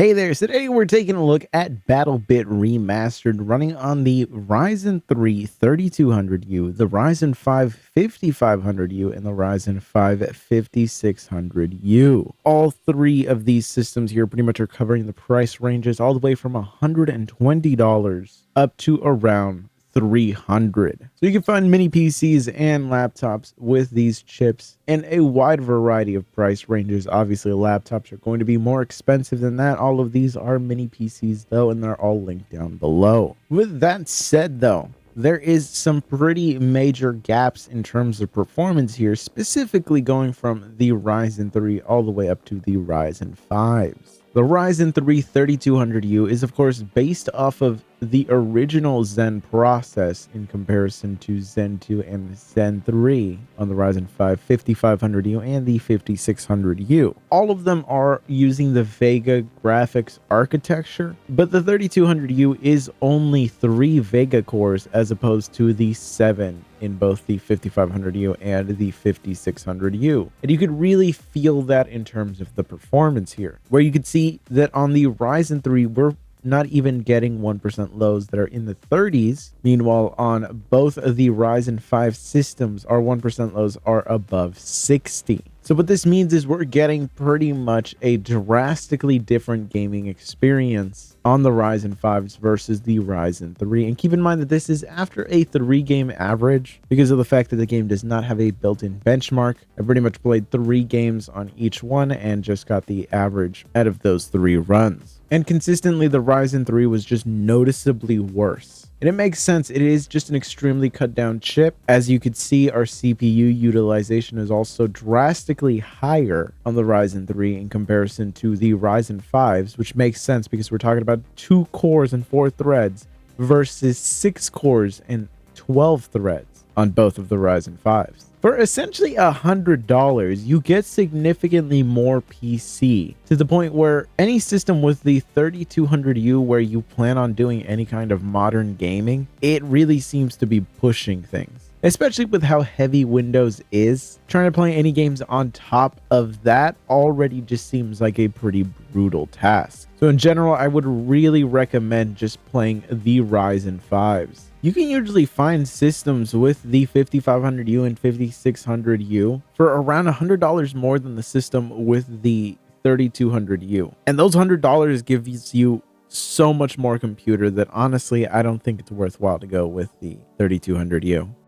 Hey there, so today we're taking a look at BattleBit Remastered running on the Ryzen 3 3200U, the Ryzen 5 5500U, and the Ryzen 5 5600U. All three of these systems here pretty much are covering the price ranges all the way from $120 up to around $300. So you can find mini PCs and laptops with these chips in a wide variety of price ranges. Obviously, laptops are going to be more expensive than that. All of these are mini PCs though, and they're all linked down below. With that said though, there is some pretty major gaps in terms of performance here, specifically going from the Ryzen 3 all the way up to the Ryzen 5s. The Ryzen 3 3200U is of course based off of the original Zen process in comparison to Zen 2 and Zen 3 on the Ryzen 5 5500U and the 5600U. All of them are using the Vega graphics architecture, but the 3200U is only 3 Vega cores as opposed to the 7 in both the 5500U and the 5600U. And you could really feel that in terms of the performance here, where you could see that on the Ryzen 3, we're not even getting 1% lows that are in the 30s. Meanwhile, on both of the Ryzen 5 systems, our 1% lows are above 60. So what this means is we're getting pretty much a drastically different gaming experience on the Ryzen 5s versus the Ryzen 3. And keep in mind that this is after a 3-game average because of the fact that the game does not have a built-in benchmark. I pretty much played 3 games on each one and just got the average out of those 3 runs. And consistently, the Ryzen 3 was just noticeably worse. And it makes sense. It is just an extremely cut down chip. As you could see, our CPU utilization is also drastically higher on the Ryzen 3 in comparison to the Ryzen 5s, which makes sense because we're talking about 2 cores and 4 threads versus 6 cores and 12 threads on both of the Ryzen 5s. For essentially $100, you get significantly more PC, to the point where any system with the 3200U where you plan on doing any kind of modern gaming, it really seems to be pushing things. Especially with how heavy Windows is, trying to play any games on top of that already just seems like a pretty brutal task. So in general, I would really recommend just playing the Ryzen 5s. You can usually find systems with the 5500U and 5600U for around $100 more than the system with the 3200U. And those $100 gives you so much more computer that honestly, I don't think it's worthwhile to go with the 3200U.